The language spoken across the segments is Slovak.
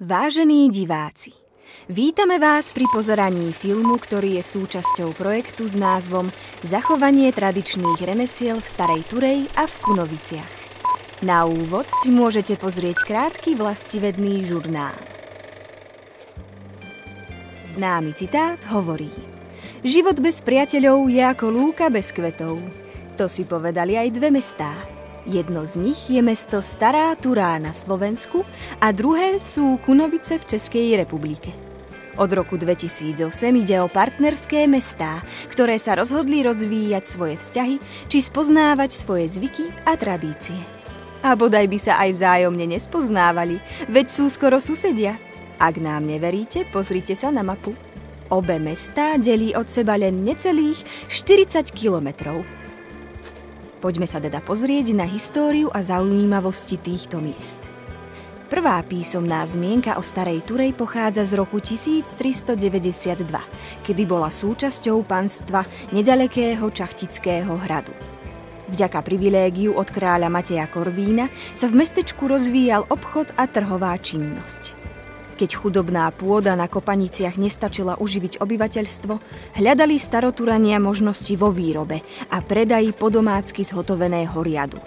Vážení diváci, vítame vás pri pozeraní filmu, ktorý je súčasťou projektu s názvom Zachovanie tradičných remesiel v Starej Turej a v Kunoviciach. Na úvod si môžete pozrieť krátky vlastivedný žurnál. Známy citát hovorí: Život bez priateľov je ako lúka bez kvetov. To si povedali aj dve mestá. Jedno z nich je mesto Stará Turá na Slovensku a druhé sú Kunovice v Českej republike. Od roku 2008 ide o partnerské mestá, ktoré sa rozhodli rozvíjať svoje vzťahy či spoznávať svoje zvyky a tradície. A bodaj by sa aj vzájomne nespoznávali, veď sú skoro susedia. Ak nám neveríte, pozrite sa na mapu. Obe mestá delí od seba len necelých 40 kilometrov. Poďme sa teda pozrieť na históriu a zaujímavosti týchto miest. Prvá písomná zmienka o Starej Turej pochádza z roku 1392, kedy bola súčasťou panstva nedalekého Čachtického hradu. Vďaka privilégiu od kráľa Mateja Korvína sa v mestečku rozvíjal obchod a trhová činnosť. Keď chudobná pôda na kopaniciach nestačila uživiť obyvateľstvo, hľadali staroturania možnosti vo výrobe a predaji podomácky zhotoveného riadu.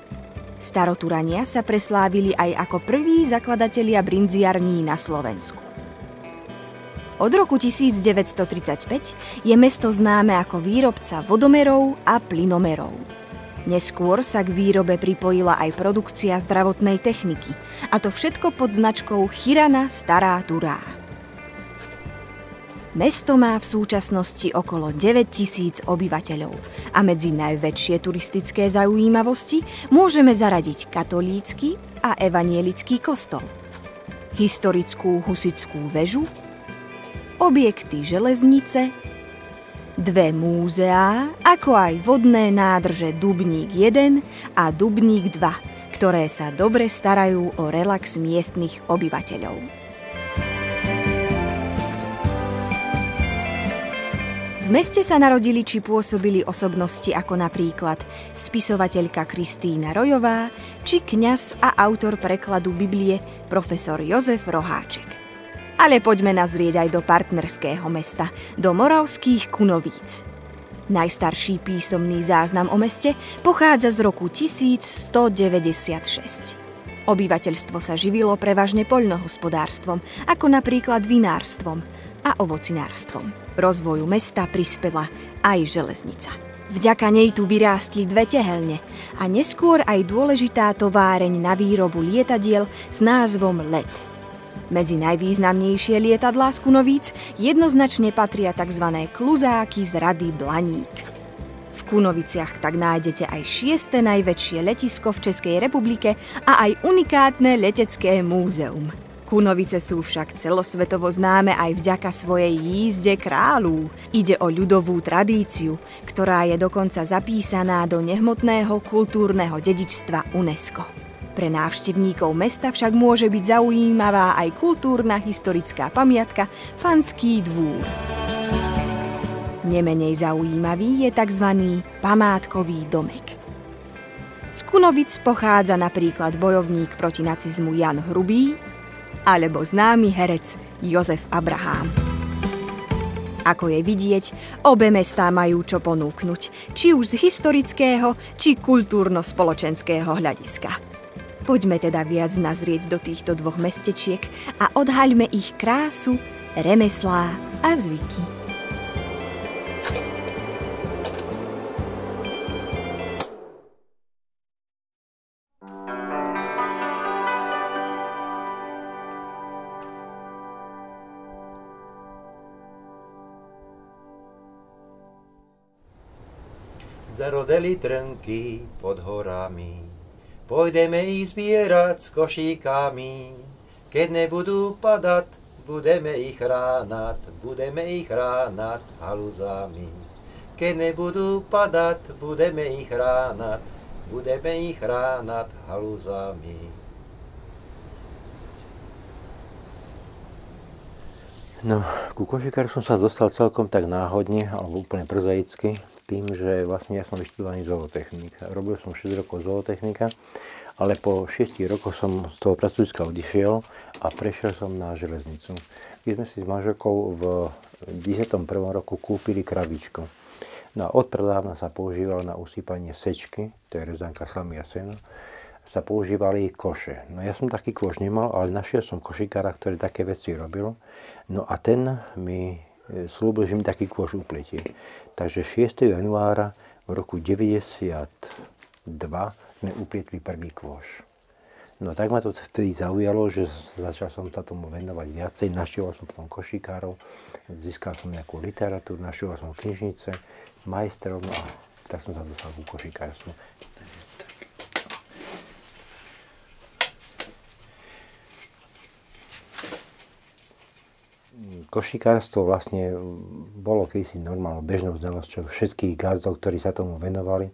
Staroturania sa preslávili aj ako prví zakladatelia brinziarní na Slovensku. Od roku 1935 je mesto známe ako výrobca vodomerov a plynomerov. Neskôr sa k výrobe pripojila aj produkcia zdravotnej techniky, a to všetko pod značkou Chirana Stará Turá. Mesto má v súčasnosti okolo 9 000 obyvateľov a medzi najväčšie turistické zaujímavosti môžeme zaradiť katolícky a evanielický kostol, historickú husickú väžu, objekty železnice, dve múzeá, ako aj vodné nádrže Dubník 1 a Dubník 2, ktoré sa dobre starajú o relax miestnych obyvateľov. V meste sa narodili či pôsobili osobnosti ako napríklad spisovateľka Kristína Rojová či kňaz a autor prekladu Biblie profesor Jozef Roháček. Ale poďme nazrieť aj do partnerského mesta, do moravských Kunovíc. Najstarší písomný záznam o meste pochádza z roku 1196. Obyvateľstvo sa živilo prevažne poľnohospodárstvom, ako napríklad vinárstvom a ovocinárstvom. Rozvoju mesta prispela aj železnica. Vďaka nej tu vyrástli dve tehelne a neskôr aj dôležitá továreň na výrobu lietadiel s názvom Let. Medzi najvýznamnejšie lietadlá z Kunovíc jednoznačne patria tzv. Kluzáky z rady Blaník. V Kunoviciach tak nájdete aj 6. najväčšie letisko v Českej republike a aj unikátne letecké múzeum. Kunovice sú však celosvetovo známe aj vďaka svojej jízde kráľů. Ide o ľudovú tradíciu, ktorá je dokonca zapísaná do nehmotného kultúrneho dedičstva UNESCO. Pre návštevníkov mesta však môže byť zaujímavá aj kultúrna historická pamiatka Panský dvúr. Nemenej zaujímavý je tzv. Památkový domek. Z Kunovic pochádza napríklad bojovník proti nacizmu Jan Hrubý alebo známy herec Jozef Abrahám. Ako je vidieť, obe mestá majú čo ponúknuť, či už z historického, či kultúrno-spoločenského hľadiska. Poďme teda viac nazrieť do týchto dvoch mestečiek a odhaľme ich krásu, remeslá a zvyky. Zarodeli trnky pod horami, pôjdeme ich zbierať s košíkami. Keď nebudú padať, budeme ich ránať halúzami. Keď nebudú padať, budeme ich ránať halúzami. No, ku košíkaru som sa dostal celkom tak náhodne, alebo úplne prozaicky, tým, že vlastne ja som vyštudovaný zootechnik. Robil som 6 rokov zootechnika ale po 6 rokoch som z toho pracoviska odišiel a prešiel som na železnicu. My sme si s manželkou v 11. roku kúpili krabičku. No a odpredávna sa používala na usýpanie sečky, to je rezanka slamy a sena, sa používali koše. No ja som taký kôš nemal, ale našiel som košikára, ktorý také veci robil. No a ten mi slúbil, že mi taký kôš upletie. Takže 6. januára v roku 92 sme uplietli prvý kôš. No tak ma to vtedy zaujalo, že začal som sa tomu venovať viacej. Naštieval som potom košikárov, získal som nejakú literatúru, naštieval som knižnice, majstrov, no a tak som sa dostal ku košikárstvu. Košikárstvo vlastne bolo kedysi normálnou bežnou znalosťou všetkých gazdov, ktorí sa tomu venovali.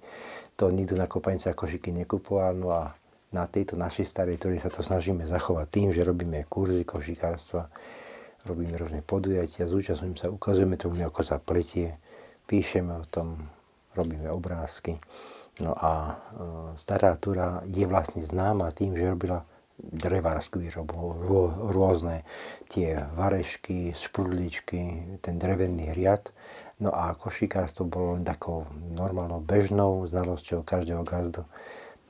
To nikto na kopanicách košiky nekupoval, no a na tejto našej starej teórii sa to snažíme zachovať tým, že robíme kurzy košikárstva, robíme rôzne podujatia, zúčastňujeme sa, ukazujeme tomu, ako sa pletie, píšeme o tom, robíme obrázky. No a stará Túra je vlastne známa tým, že robila drevárskú výrobu, rôzne tie varešky, šprudličky, ten drevený riad. No a košikárstvo bolo len takou normálnou, bežnou znalosťou každého gazdu.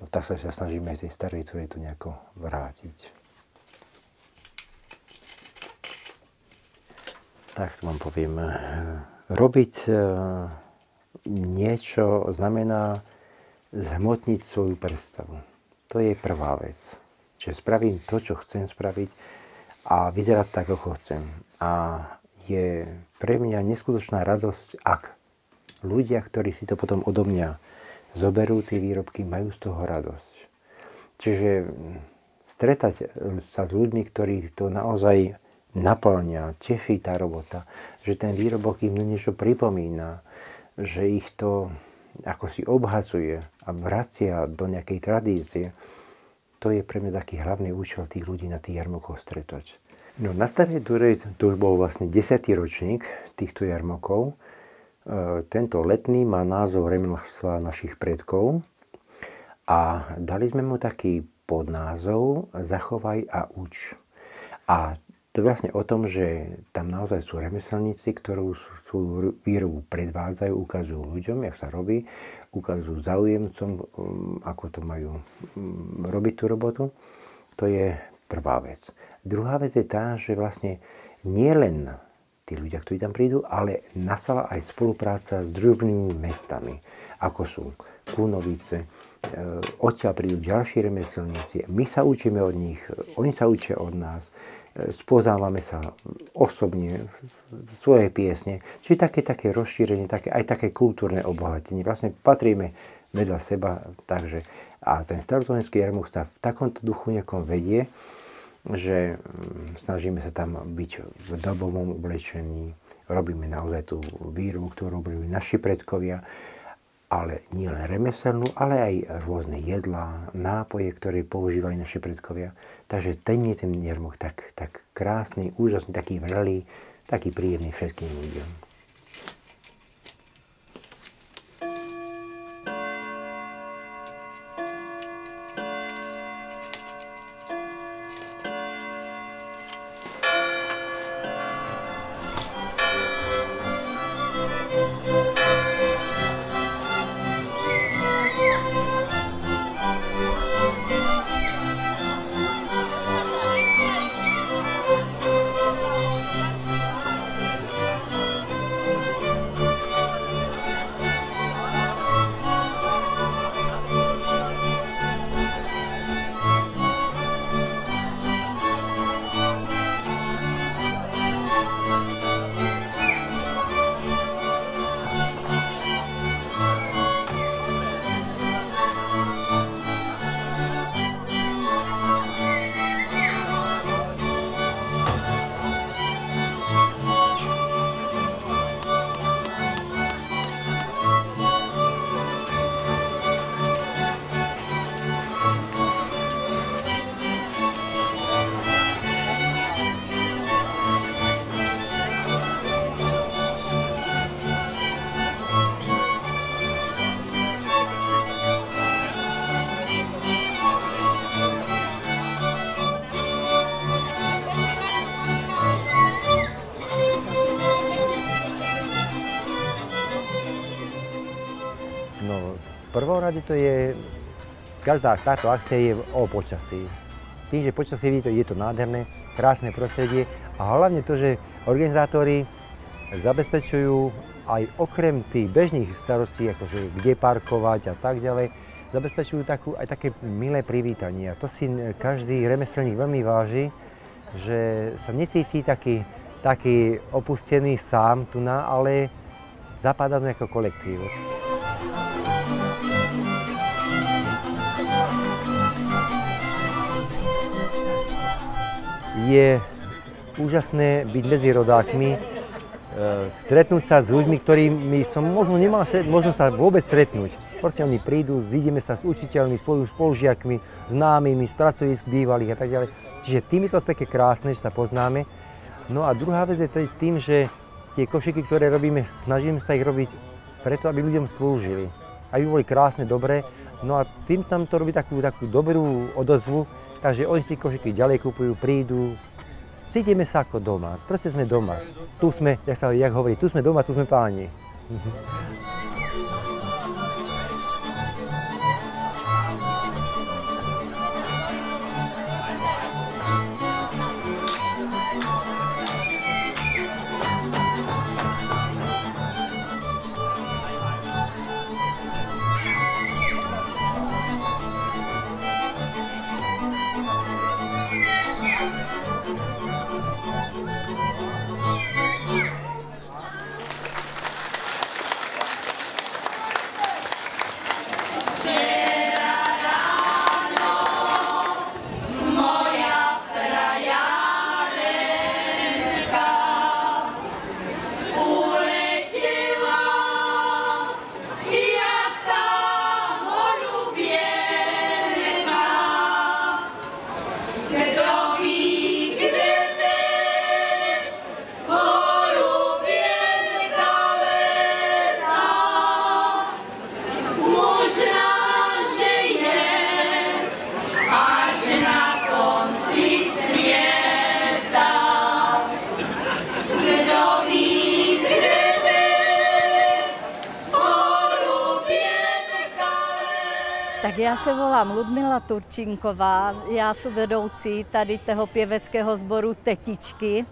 No tak sa snažíme aj tej starej Túre to nejako vrátiť. Tak to vám poviem. Robiť niečo znamená zhmotniť svoju predstavu. To je prvá vec. Čiže spravím to, čo chcem spraviť a vyzerať tak, ako chcem. A je pre mňa neskutočná radosť, ak ľudia, ktorí si to potom odo mňa zoberú, tie výrobky, majú z toho radosť. Čiže stretať sa s ľuďmi, ktorí to naozaj naplňa, teší tá robota, že ten výrobok im niečo pripomína, že ich to ako si obhacuje a vracia do nejakej tradície. To je pre mňa taký hlavný účel tých ľudí na tých jarmokoch stretať. No, na Starej Túre to už bol vlastne 10. ročník týchto jarmokov. Tento letný má názov Remesla našich predkov a dali sme mu taký podnázov Zachovaj a uč. A to je vlastne o tom, že tam naozaj sú remeselníci, ktorí svoju výrobu predvádzajú, ukazujú ľuďom, jak sa robí, ukazujú záujemcom, ako to majú robiť tú robotu. To je prvá vec. Druhá vec je tá, že vlastne nie len tí ľudia, ktorí tam prídu, ale nastala aj spolupráca s družobnými mestami, ako sú Kunovice. Odtiaľ prídu ďalší remeselníci. My sa učíme od nich, oni sa učia od nás. Spoznávame sa osobne, svoje piesne, čiže také rozšírenie, aj také kultúrne obohatenie. Vlastne patríme vedľa seba, takže a ten starotovenský jarmok sa v takomto duchu nejakom vedie, že snažíme sa tam byť v dobovom oblečení, robíme naozaj tú výrobu, ktorú robili naši predkovia, ale nie len remeselnú, ale aj rôzne jedlá, nápoje, ktoré používali naši predkovia. Takže ten je ten jarmok tak krásny, úžasný, taký vrelý, taký príjemný všetkým ľuďom. prvom rade to je, každá táto akcia je o počasí. Tým, že počasie je to nádherné, krásne prostredie a hlavne to, že organizátori zabezpečujú aj okrem tých bežných starostí, akože kde parkovať a tak ďalej, zabezpečujú aj také milé privítanie. A to si každý remeselník veľmi váži, že sa necíti taký opustený sám tu ale zapadá ako kolektív. Je úžasné byť medzi rodákmi, stretnúť sa s ľuďmi, ktorými som možno nemal možnosť sa vôbec stretnúť. Proste oni prídu, zídeme sa s učiteľmi, spolužiakmi, známymi, z pracovísk bývalých a tak ďalej. Čiže tým je to také krásne, že sa poznáme. No a druhá vec je tým, že tie košíky, ktoré robíme, snažíme sa ich robiť preto, aby ľuďom slúžili. Aby boli krásne, dobré. No a tým tam to robí takú dobrú odozvu. Takže oni si košíky ďalej kupujú, prídu. Cítime sa ako doma. Proste sme doma. Tu sme, jak hovorí, tu sme doma, tu sme páni. Tak já se volám Ludmila Turčinková, já jsem vedoucí tady toho pěveckého sboru Tetičky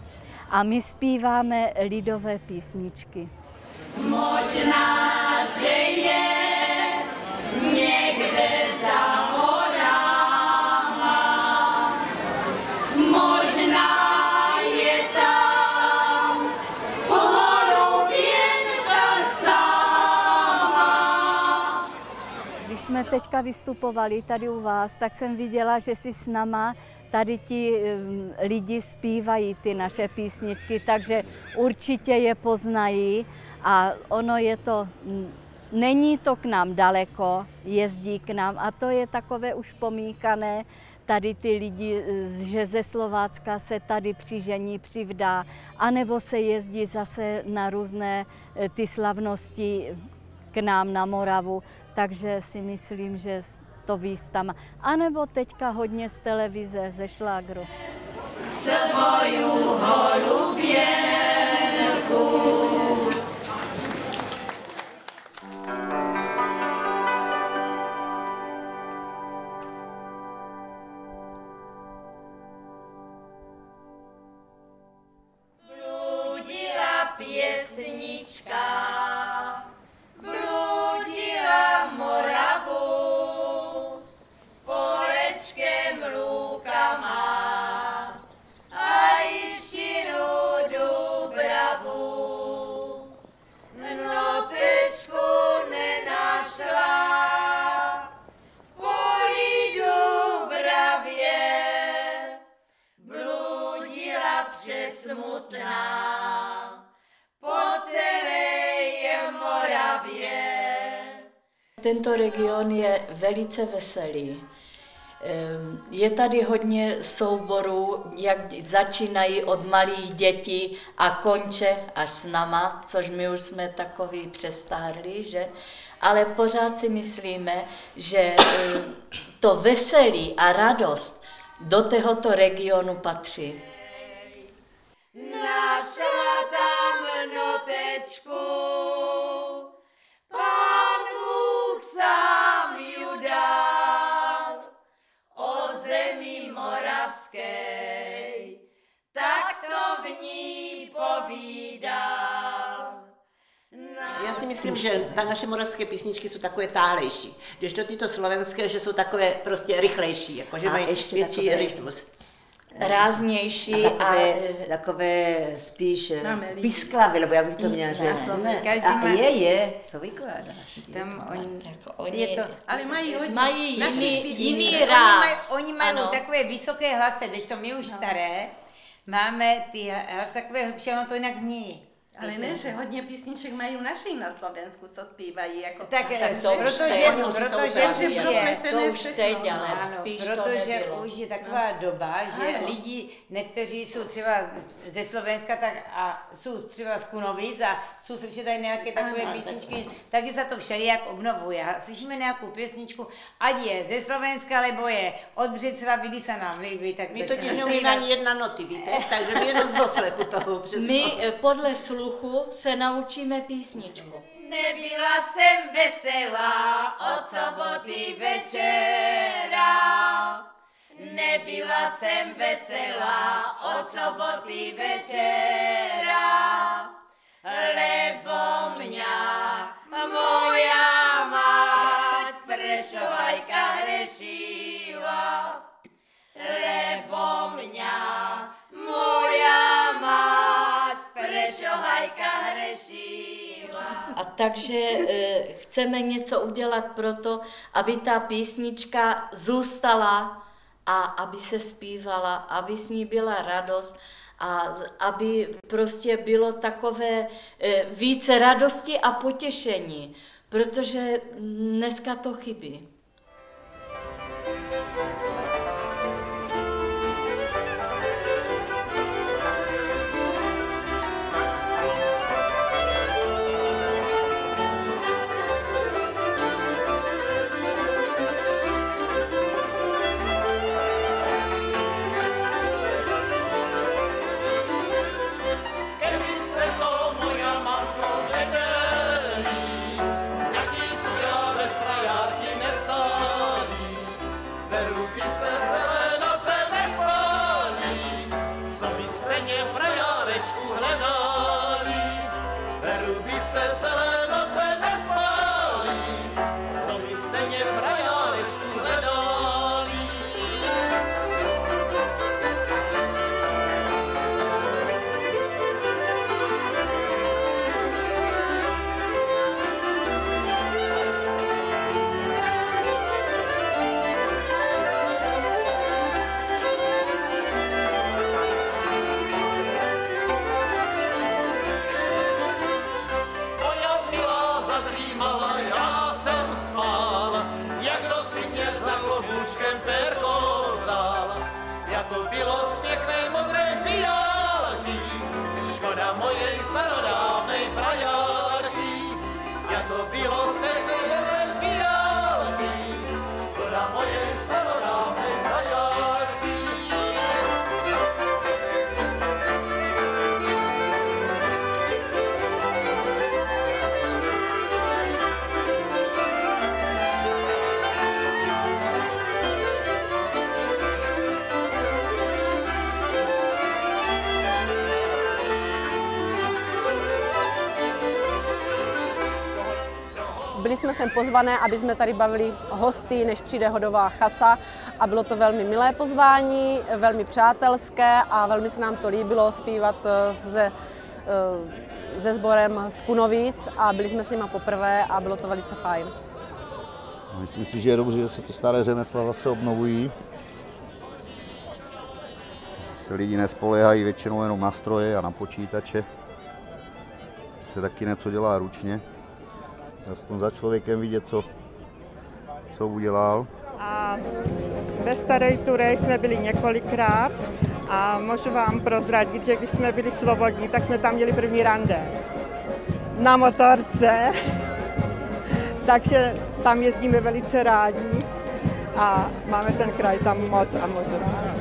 a my zpíváme lidové písničky. Možná, že je někde za horama, možná je tam holuběnka sama. Když jsme teďka vystupovali tady u vás, tak jsem viděla, že si s náma tady ti lidi zpívají ty naše písničky, takže určitě je poznají a ono je to, není to k nám daleko, jezdí k nám a to je takové už pomíkané, tady ty lidi, že ze Slovácka se tady přižení, přivdá, anebo se jezdí zase na různé ty slavnosti k nám na Moravu, takže si myslím, že to víc tam. A nebo teďka hodně z televize, ze šlágru. Svoju holuběnku. Bludila pěsnička, bludila Moravu, polečkem lúkama a jišinu Dubravu. Notečku nenašla v poli Dubravě, bludila přesmutná po celé Moravě. Tento region je velice veselý. Je tady hodně souborů, jak začínají od malých dětí a konče až s náma, což my už jsme takový přestárli, že? Ale pořád si myslíme, že to veselí a radost do tohoto regionu patří. Našla tam notečku, Pán Bůh sám. já si myslím, že naše moravské písničky jsou takové táhlejší, kdežto tyto slovenské, že jsou takové prostě rychlejší, jakože mají větší rytmus. Ráznější a takové spíš pisklavé, nebo jak bych to měla říct. A je, co vykládáš? Tam ale mají jiný ráz. Oni mají takové vysoké hlasy, kdežto my už staré máme ty hlasy takové hlubší, ono to jinak zní. Ale ne, že hodně písniček mají naši na Slovensku, co zpívají. Jako to už teď, ale spíš to protože už je taková doba, že lidi, někteří jsou třeba ze Slovenska a jsou třeba z Kunovic a jsou slyšet tady nějaké takové písničky, takže se to všelijak obnovuje. A slyšíme nějakou písničku, ať je ze Slovenska, nebo je od Břeclavi, kdy se nám líbí. Tak my totiž neumíme ani jedna noty, víte, takže my jenom z doslechu toho my podle sluchu se naučíme písničku. Nebyla jsem veselá od soboty večera. Nebyla jsem veselá od soboty večera. Lebo mňa moja mať Prešovajka hrešila. Lebo mňa moja mať Prešovajka hrešila. A takže chceme něco udělat pro to, aby ta písnička zůstala a aby se zpívala, aby s ní byla radost a aby prostě bylo takové více radosti a potěšení, protože dneska to chybí. Byli jsme sem pozvané, aby jsme tady bavili hosty, než přijde hodová chasa, a bylo to velmi milé pozvání, velmi přátelské a velmi se nám to líbilo zpívat se sborem z Kunovic a byli jsme s nimi poprvé a bylo to velice fajn. Myslím si, že je dobře, že se ty staré řemesla zase obnovují. Se lidi nespoléhají většinou jenom na stroje a na počítače. Se taky něco dělá ručně. Aspoň za člověkem vidět, co udělal. A ve Staré Turej jsme byli několikrát a můžu vám prozradit, že když jsme byli svobodní, tak jsme tam měli první rande na motorce. Takže tam jezdíme velice rádi a máme ten kraj tam moc a moc rádi.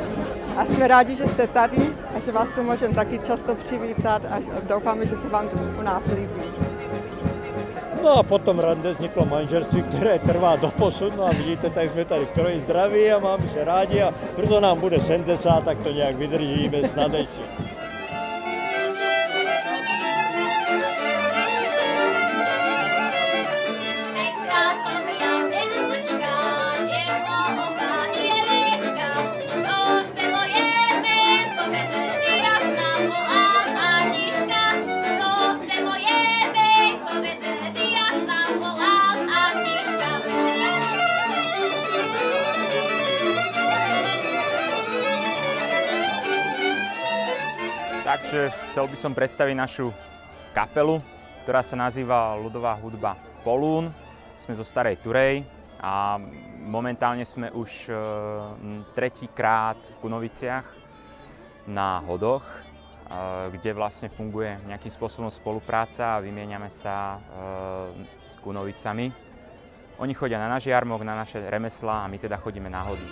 A jsme rádi, že jste tady a že vás tu můžeme taky často přivítat a doufáme, že se vám to u nás líbí. No a potom rande vzniklo manželství, které trvá doposud. No a vidíte, tak jsme tady v kroji zdraví a máme se rádi a proto nám bude 70, tak to nějak vydržíme snad ještě. takže chcel by som predstaviť našu kapelu, ktorá sa nazýva ľudová hudba Polún. Sme zo Starej Turej a momentálne sme už tretíkrát v Kunoviciach na Hodoch, kde vlastne funguje nejakým spôsobom spolupráca a vymieňame sa s Kunovicami. Oni chodia na náš jarmok, na naše remeslá a my teda chodíme na Hody.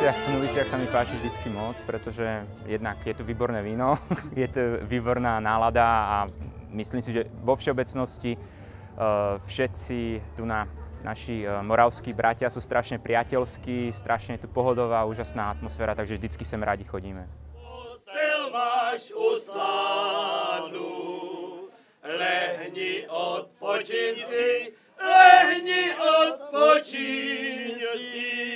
V Kunoviciach sa mi páči vždycky moc, pretože jednak je tu výborné víno, je tu výborná nálada a myslím si, že vo všeobecnosti všetci tu naši moravskí bratia sú strašne priateľskí, strašne je tu pohodová, úžasná atmosféra, takže vždycky sem rádi chodíme. Postel máš uslanú, lehni odpočiň si, lehni odpočiň si.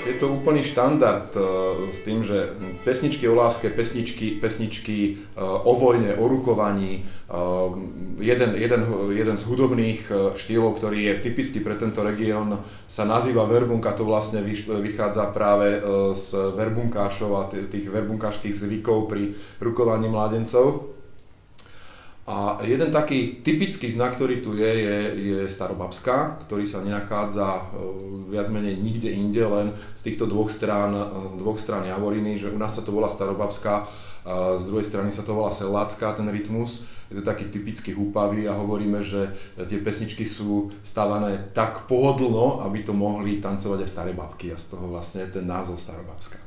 Je to úplný štandard s tým, že pesničky o láske, pesničky o vojne, o rukovaní. Jeden z hudobných štýlov, ktorý je typický pre tento región, sa nazýva verbunka. To vlastne vychádza práve z verbunkášov a tých verbunkášských zvykov pri rukovaní mládencov. A jeden taký typický znak, ktorý tu je starobabská, ktorý sa nenachádza viac menej nikde inde, len z týchto dvoch strán Javoriny, že u nás sa to volá starobabská, a z druhej strany sa to volá sedlácká, ten rytmus. Je to taký typicky húpavý a hovoríme, že tie pesničky sú stávané tak pohodlno, aby to mohli tancovať aj staré babky a z toho vlastne je ten názov starobabská.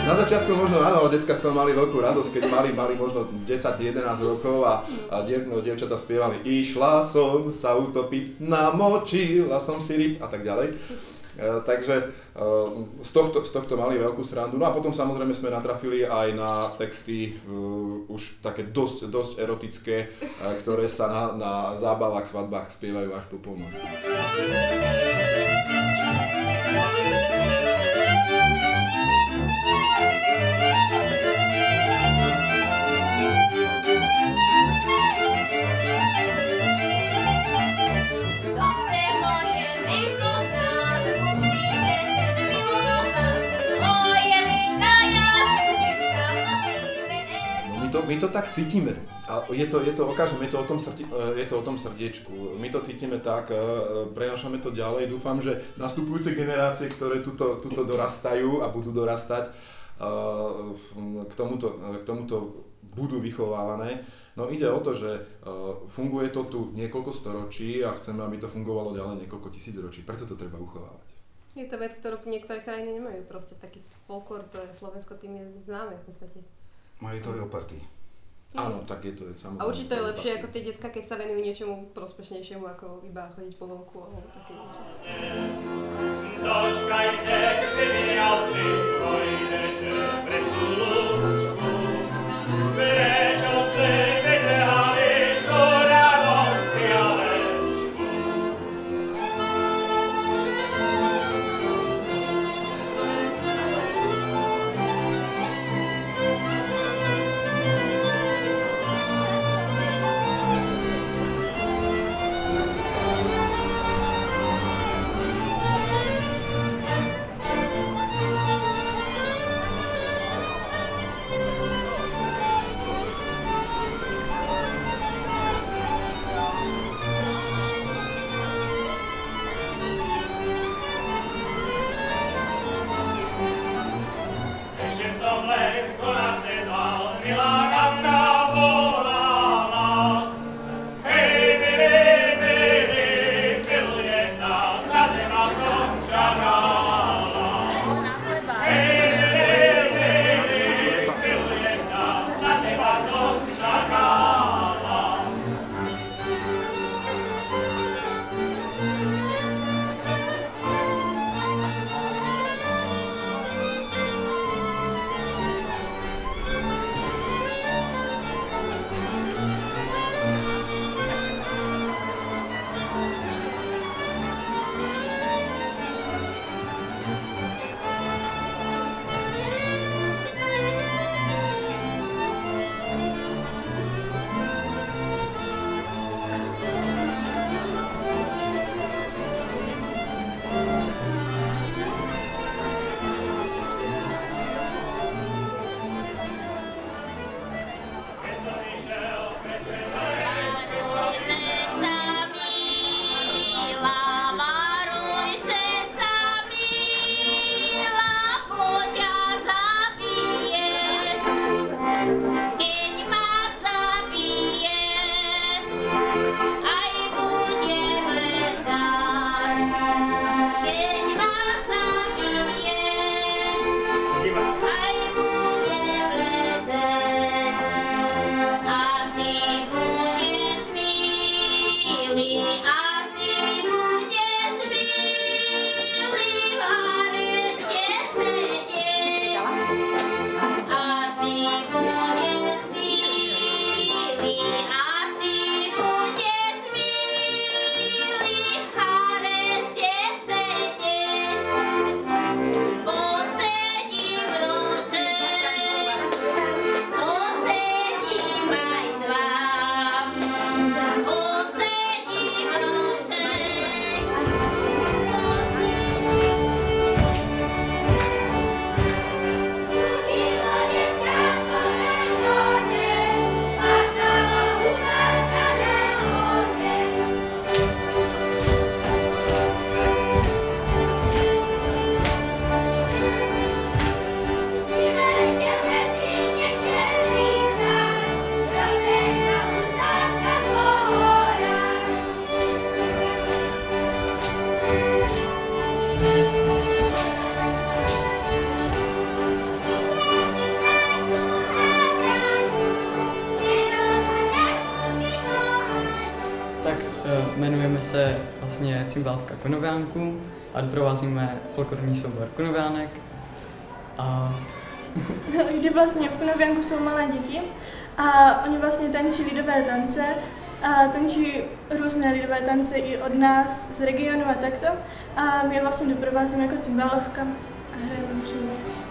Na začiatku možno áno, ale decka z toho mali veľkú radosť, keď mali možno 10-11 rokov a dievčatá spievali Išla som sa utopiť, namočila som si ryt a tak ďalej. Takže z tohto mali veľkú srandu. No a potom samozrejme sme natrafili aj na texty už také dosť erotické, ktoré sa na zábavách, svadbách spievajú až po polnoci. My to tak cítime a je to o tom srdiečku. My to cítime tak, prenášame to ďalej. Dúfam, že nastupujúce generácie, ktoré tuto dorastajú a budú dorastať, k tomuto budú vychovávané. No ide o to, že funguje to tu niekoľko storočí a chceme, aby to fungovalo ďalej niekoľko tisíc ročí. Preto to treba uchovávať. Je to vec, ktorú niektoré krajiny nemajú. Proste taký folklór, to je Slovensko tým je známe v podstate. Majú to aj o partii. Áno, tak je to samozrejme. A určite je lepšie ako tie decká, keď sa venujú niečomu prospešnejšiemu, ako iba chodiť po vonku alebo také niečo. Dočkajte, vydialci, pojdete pre tú lúčku, preto si vydrhali koranom fialečku. se vlastně cymbálka Konoviánků a doprovázíme folklorní soubor Konoviánek. Kdy vlastně v Konoviánku jsou malé děti a oni vlastně tančí lidové tance a tančí různé lidové tance i od nás z regionu a takto. A my je vlastně doprovázíme jako cymbálovka a hrajeme při nich.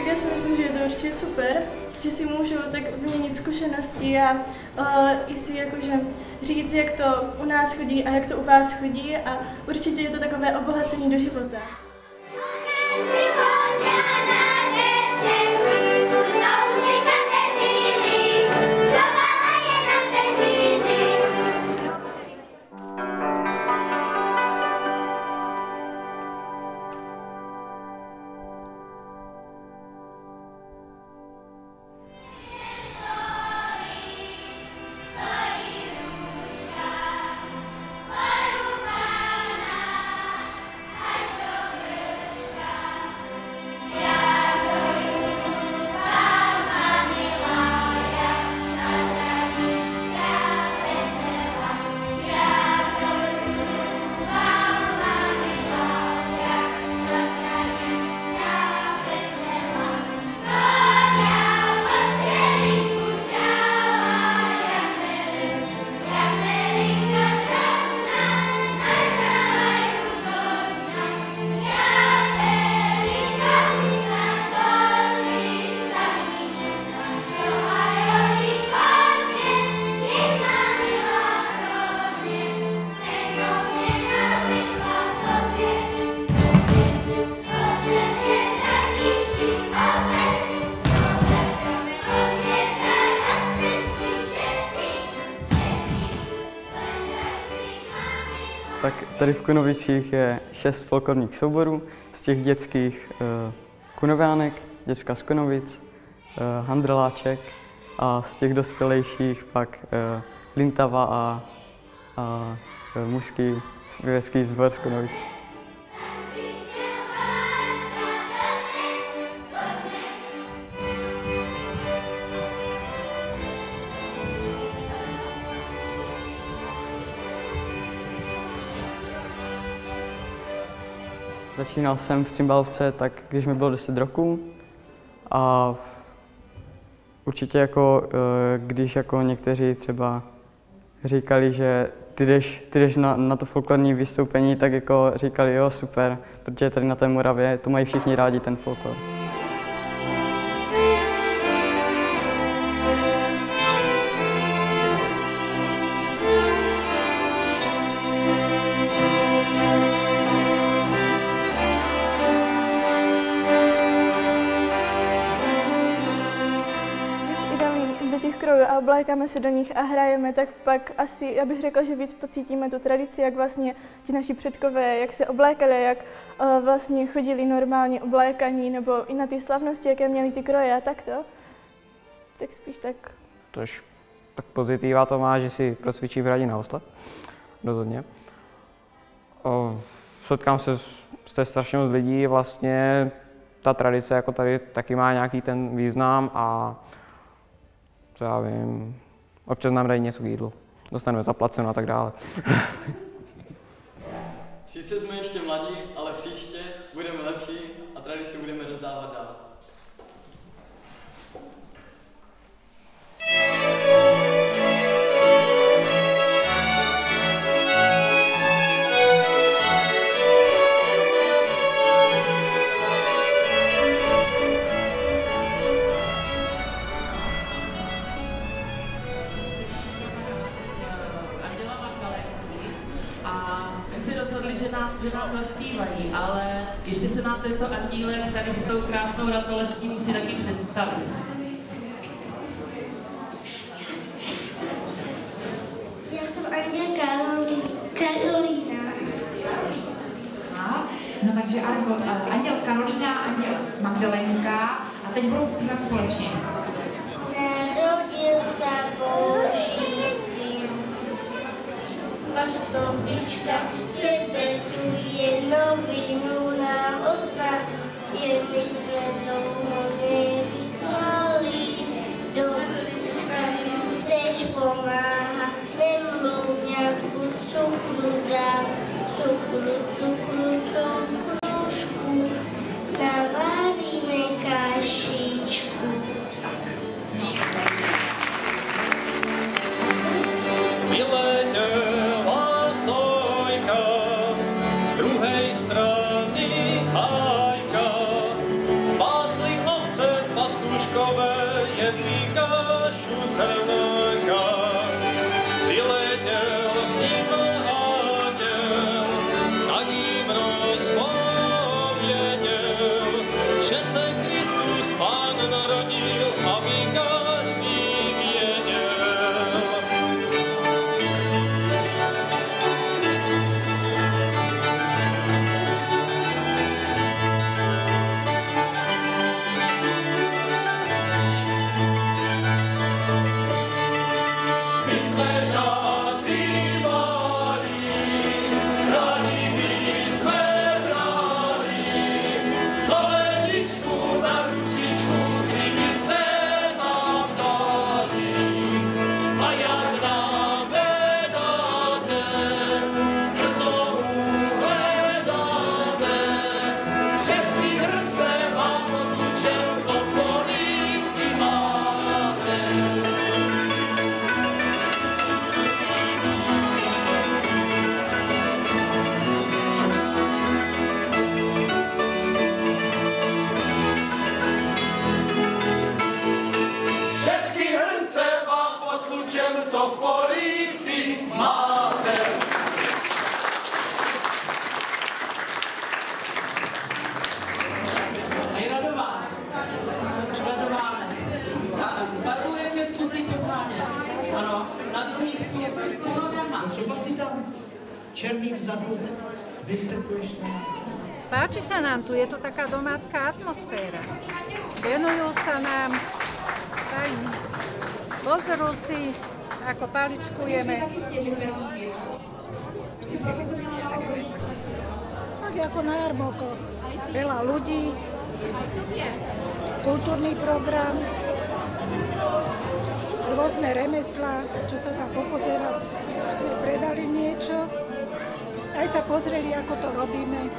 Já si myslím, že je to určitě super, že si můžu tak vyměnit zkušenosti a i si jakože říct, jak to u nás chodí a jak to u vás chodí a určitě je to takové obohacení do života. Tak tady v Kunovicích je 6 folklorních souborů, z těch dětských Kunoviánek, děcka z Kunovic, Handrláček a z těch dospělejších pak Lintava a mužský zpěvecký sbor z Kunovic. Začínal jsem v cymbálovce tak, když mi bylo 10 roků a určitě jako, když jako někteří třeba říkali, že ty jdeš na to folklorní vystoupení, tak jako říkali jo, super, protože tady na té Moravě to mají všichni rádi, ten folklor. A oblékáme se do nich a hrajeme, tak pak asi, já bych řekla, že víc pocítíme tu tradici, jak vlastně ti naši předkové, jak se oblékali, jak vlastně chodili normálně oblékaní, nebo i na ty slavnosti, jaké měli ty kroje a takto. Tak spíš tak. Tož tak pozitiva to má, že si procvičí v hradě na Osle, rozhodně. Setkám se s strašně moc lidí, vlastně ta tradice jako tady taky má nějaký ten význam a co já vím, občas nám dají něco k jídlu, dostaneme zaplaceno a tak dále. Sice jsme ještě mladí, ale příště budeme lepší a tradici budeme rozdávat dál. Že nám zaspívají, ale ještě se nám tento andílek tady s tou krásnou ratolestí musí taky představit. Já jsem Anděl Karolína. takže anděl Karolína, anděl Magdalenka a teď budou zpívat společně. Narodil se Boží syn, pastovička štěbetuje, novinu nám oznam, jen my jsme dlouho nevyslali, dobyčka tež pomáhá, nemluvňatku cukru dá, cukrušku, navaríme kašičku. Vyletěla sojka, z druhej strany hajka, pásli ovce pastuškové, jedli kašu z hrnka. Přiletěl k nim anděl, tak jim rozpověděl, že se Kristus Pán narodil, aby každý věděl. My jsme žáci malí, rádi by jsme brali koleničku na ručičku, kdybyste nám dali. A jak nám nedáte, brzo uhledáte, že svý hrnce vám odlučem, co v polici máte. Všecky hrnce vám potlučem, co v polici máte. A je radováne. Radováne. A barvujete zkusí pozváně. Ano, na druhý stůl. Co má? Třeba ty tam černý vzadu vystupuješ na nás. Páči sa nám tu, je to taká domácká atmosféra. Venujú sa nám, pozrú si, ako paličkujeme. Tak ako na jarmokoch. Veľa ľudí, kultúrny program, rôzne remeslá, čo sa dá popozerať. Už sme predali niečo, aj sa pozreli, ako to robíme.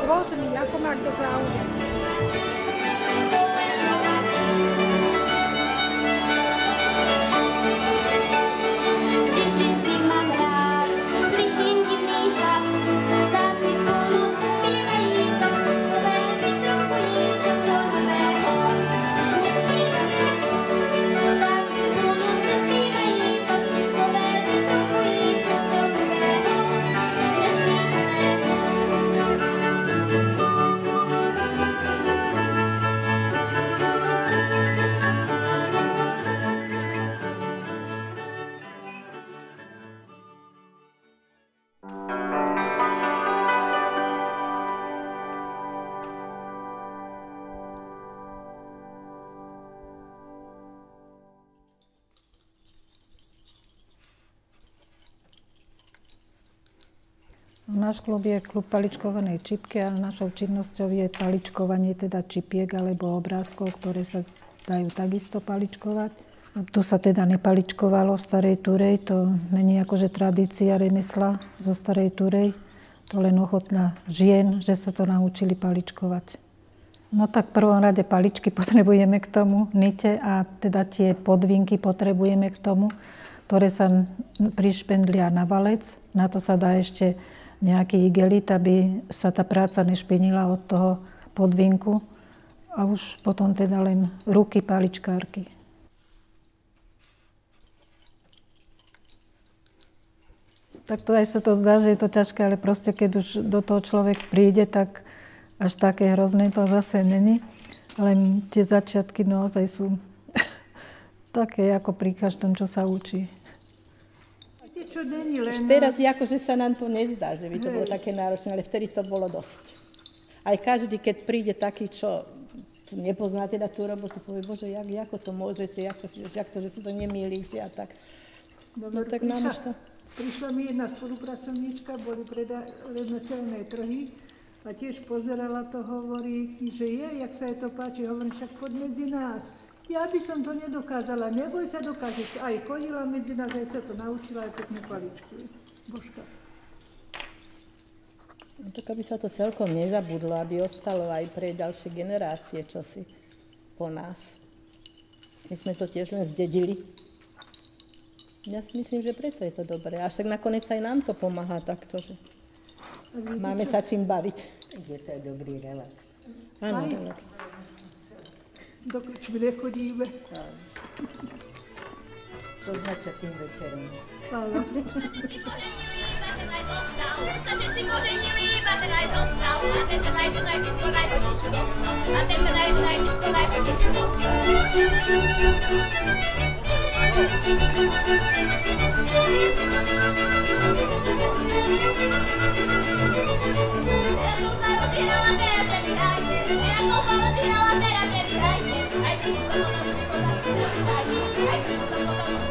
Rôzny, ako má kto záujem. Slyším zima mráz, slyším divný hlas, ptáci v polnoci zpívají, pastuškové vytrubují, co to nového, nesmítaného. Ptáci v polnoci zpívají, pastuškové vytrubují, co to nového, nesmítaného. Náš klub je klub paličkovanej čipky a našou činnosťou je paličkovanie teda čipiek alebo obrázkov, ktoré sa dajú takisto paličkovať. Tu sa teda nepaličkovalo v Starej Turej, to není akože tradícia remesla zo Starej Turej, to len ochotná žien, že sa to naučili paličkovať. No tak v prvom rade paličky potrebujeme k tomu, nite a teda tie podvinky potrebujeme k tomu, ktoré sa prišpendlia na valec. Na to sa dá ešte nejaký igelit, aby sa tá práca nešpinila od toho podvinku. A už potom teda len ruky paličkárky. Tak to aj sa to zdá, že je to ťažké, ale proste keď už do toho človek príde, tak až také hrozné to zase není. Len tie začiatky naozaj sú také ako pri každom, čo sa učí. čo není len... Už teraz akože sa nám to nezdá, že by to bolo také náročné, ale vtedy to bolo dosť. Aj každý, keď príde taký, čo nepozná teda tú robotu, povie, bože, ako to môžete, jak to, že si to nemýlite a tak. No tak nám už to... Prišla mi jedna spolupracovníčka, boli celné trhy a tiež pozerala to, hovorí, že jak sa jej to páči, hovorím, však poď medzi nás. Ja by som to nedokázala, neboj sa dokážeš. Aj chodila medzi nás, aj sa to naučila, aj pekne paličkuje. Božka. No tak aby sa to celkom nezabudlo, aby ostalo aj pre ďalšie generácie čosi po nás. My sme to tiež len zdedili. Ja si myslím, že preto je to dobré. Až tak nakoniec aj nám to pomáha takto, že máme sa čím baviť. Je to dobrý relax. Áno, relax. Do krčmy nechodíme. To značí tým večerom. Áno. Sa všetci poženili, bateraj zostal. A tento najčisto najhodnejšiu dostal. A tento najčisto najhodnejšiu dostal. Teraz som sa rozierala, teraz prebírajte. Teraz som sa rozierala, teraz prebírajte. Aj pri to potom prebírajte. Aj pri to potom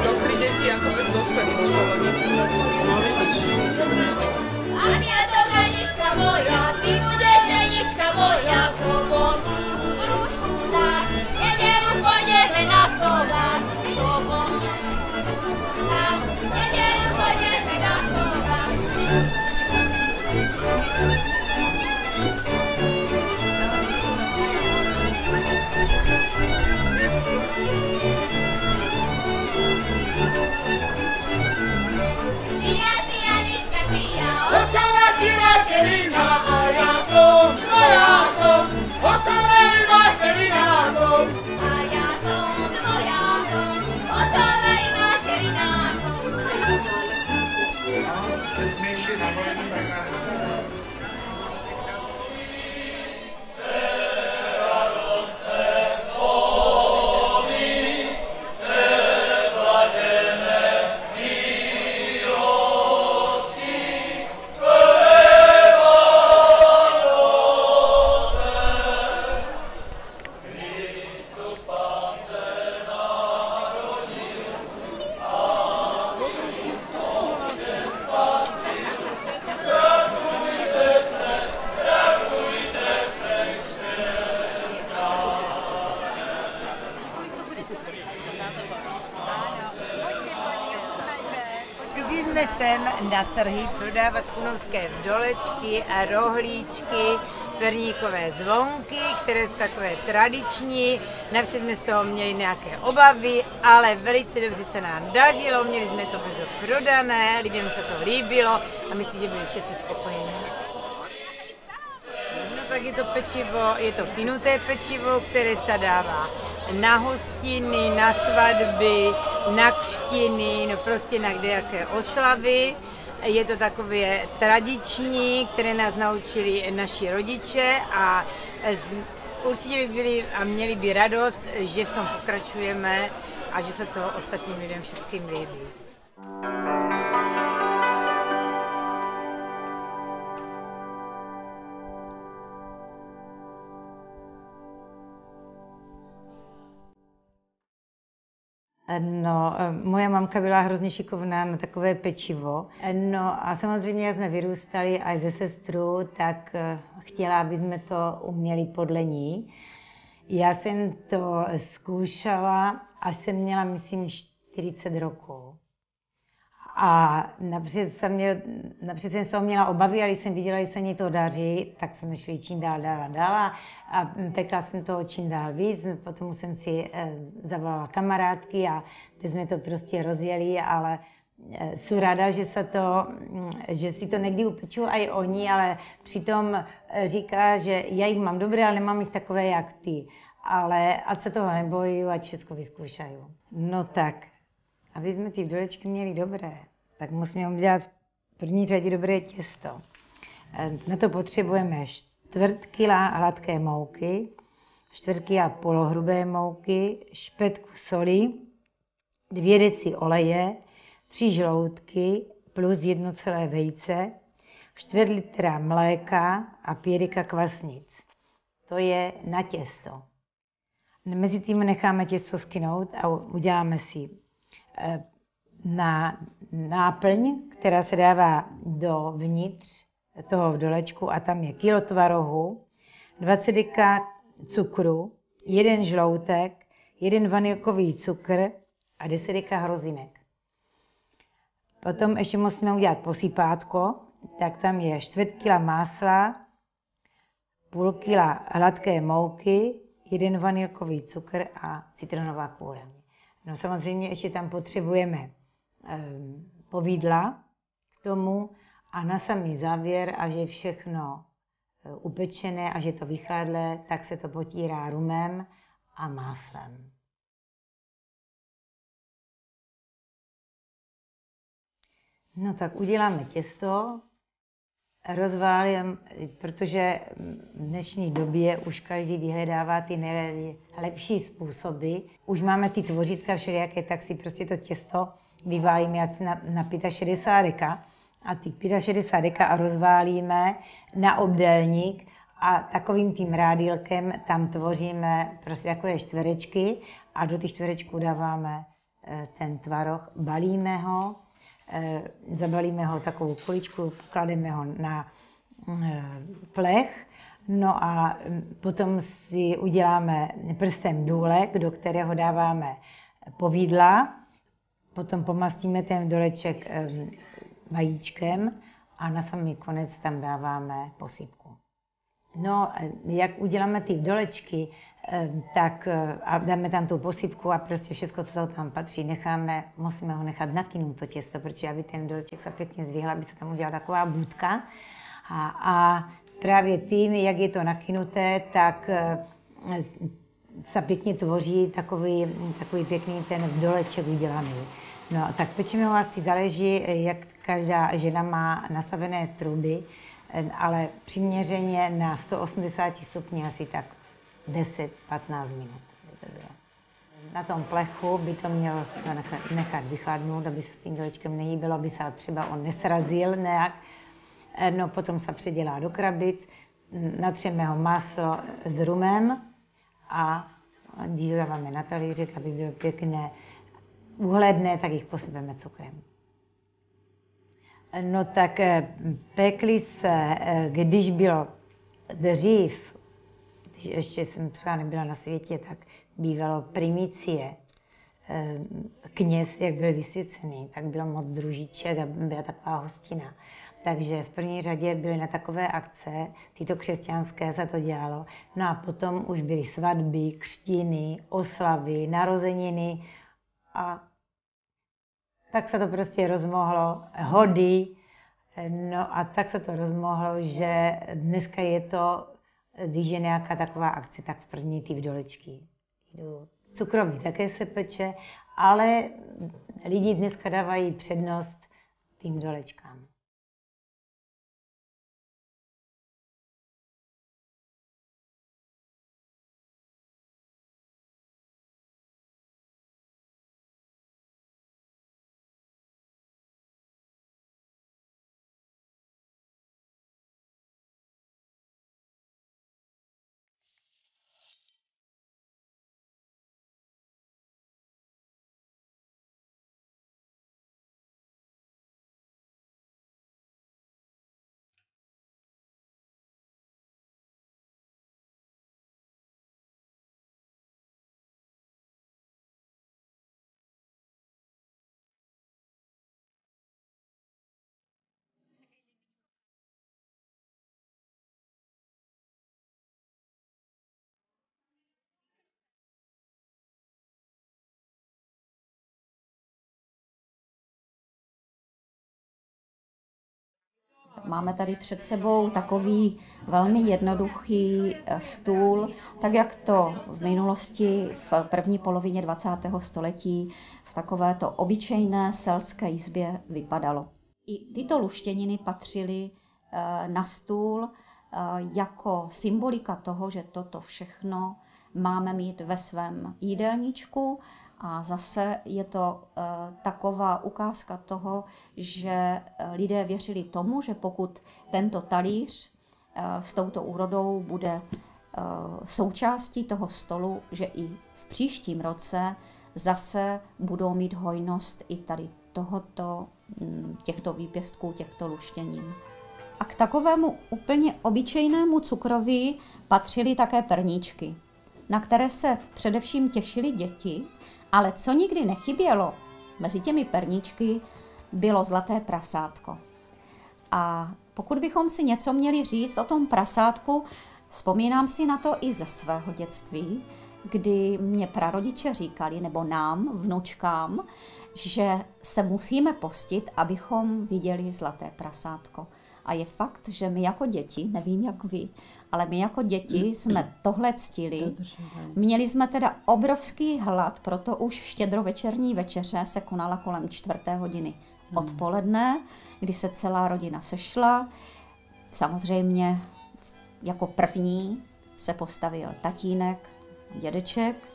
Dobrý deti ako bez dospelých. Ania to najnička moja, ty budeš najnička moja, v sobotu rúšku dáš, nedeľu pôjdeme na soláš, v sobotu rúšku dáš, nedeľu pôjdeme na soláš. Čia si Anička, čia očala, či materina, a ja som, ocovej materina som, a ja som, ocovej materina som. Keď sme išli na vojnu, tak nás... Přišli jsme sem na trhy prodávat kunovské vdolečky a rohlíčky, perníkové zvonky, které jsou takové tradiční. Navštěv jsme z toho měli nějaké obavy, ale velice dobře se nám dařilo, měli jsme to brzo prodané, lidem se to líbilo a myslím, že byli všichni spokojení. No tak tak je to pečivo, je to kynuté pečivo, které se dává na hostiny, na svatby, na křtiny, no prostě na kdejaké oslavy. Je to takové tradiční, které nás naučili naši rodiče a určitě by byli a měli by radost, že v tom pokračujeme a že se to ostatním lidem všetkým líbí. No, moje mamka byla hrozně šikovná na takové pečivo. No a samozřejmě, jak jsme vyrůstali a ze sestru, tak chtěla, aby jsme to uměli podle ní. Já jsem to zkoušela, až jsem měla, myslím, 40 roků. A napřed jsem z toho měla obavy, ale když jsem viděla, že se mi to daří, tak jsme šli čím dál a pekla jsem toho čím dál víc. Potom jsem si zavolala kamarádky a teď jsme to prostě rozjeli, ale jsem ráda, že si to někdy upečou i oni, ale přitom říká, že já jich mám dobré, ale nemám jich takové jak ty. Ale ať se toho nebojí, ať všechno vyzkoušají. No tak, aby jsme ty vdolečky měli dobré, tak musíme udělat v první řadě dobré těsto. Na to potřebujeme 1/4 kila hladké mouky, 1/4 kila polohrubé mouky, špetku soli, 2 deci oleje, 3 žloutky plus 1 celé vejce, 1/4 litra mléka a 5 deka kvasnic. To je na těsto. Mezitím necháme těsto skynout a uděláme si na náplň, která se dává dovnitř toho vdolečku a tam je kilo tvarohu, 20 deka cukru, 1 žloutek, 1 vanilkový cukr a 10 deka hrozinek. Potom ještě musíme udělat posypátko, tak tam je 1/4 kila másla, půl kila hladké mouky, 1 vanilkový cukr a citronová kůra. No samozřejmě ještě tam potřebujeme povidla k tomu a na samý závěr, až je všechno upečené a že to vychladlé, tak se to potírá rumem a máslem. No tak uděláme těsto, rozválím, protože v dnešní době už každý vyhledává ty nejlepší způsoby. Už máme ty tvořítka všelijaké, tak si prostě to těsto vyválíme na 65 deka a ty 65 deka a rozválíme na obdélník a takovým tím rádílkem tam tvoříme prostě takové čtverečky a do těch čtverečků dáváme ten tvaroh, balíme ho, zabalíme ho takovou kuličku, klademe ho na plech, no a potom si uděláme prstem důlek, do kterého dáváme povidla, potom pomastíme ten vdoleček vajíčkem a na samý konec tam dáváme posypku. No, jak uděláme ty vdolečky, tak a dáme tam tu posypku a prostě všechno, co tam patří, musíme ho nechat nakynout to těsto, protože aby ten vdoleček se pěkně zvyhl, aby se tam udělala taková budka. A právě tím, jak je to nakynuté, tak se pěkně tvoří takový pěkný ten vdoleček udělaný. No, tak pečeme ho asi záleží, jak každá žena má nastavené truby, ale přiměřeně na 180 stupních asi tak 10-15 minut. Na tom plechu by to mělo nechat vychladnout, aby se s tím vdolečkem nehýbalo, aby se třeba on nesrazil nějak. No, potom se předělá do krabic, natřeme ho máslo s rumem a když ho dáváme na talířek, aby bylo pěkné uhledné, tak jich posypeme cukrem. No tak pekli se, když bylo dřív, když ještě jsem třeba nebyla na světě, tak bývalo primicie. Kněz, jak byl vysvěcený, tak bylo moc družiček a byla taková hostina. Takže v první řadě byly na takové akce, tyto křesťanské se to dělalo. No a potom už byly svatby, křtiny, oslavy, narozeniny a tak se to prostě rozmohlo, hody, no a tak se to rozmohlo, že dneska je to když je nějaká taková akce, tak v první ty vdolečky jdou. Cukroví také se peče, ale lidi dneska dávají přednost tím vdolečkám. Máme tady před sebou takový velmi jednoduchý stůl, tak jak to v minulosti v první polovině 20. století v takovéto obyčejné selské izbě vypadalo. I tyto luštěniny patřily na stůl jako symbolika toho, že toto všechno máme mít ve svém jídelníčku. A zase je to taková ukázka toho, že lidé věřili tomu, že pokud tento talíř s touto úrodou bude součástí toho stolu, že i v příštím roce zase budou mít hojnost i tady těchto výpěstků, těchto luštěnin. A k takovému úplně obyčejnému cukroví patřily také perníčky, na které se především těšily děti, ale co nikdy nechybělo mezi těmi perníčky, bylo zlaté prasátko. A pokud bychom si něco měli říct o tom prasátku, vzpomínám si na to i ze svého dětství, kdy mě prarodiče říkali, nebo nám, vnučkám, že se musíme postit, abychom viděli zlaté prasátko. A je fakt, že my jako děti, nevím jak vy, ale my jako děti jsme tohle ctili. Měli jsme teda obrovský hlad, proto už štědrovečerní večeře se konala kolem 4. hodiny odpoledne, kdy se celá rodina sešla. Samozřejmě jako první se postavil tatínek, dědeček,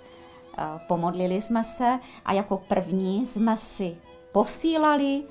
pomodlili jsme se a jako první jsme si posílali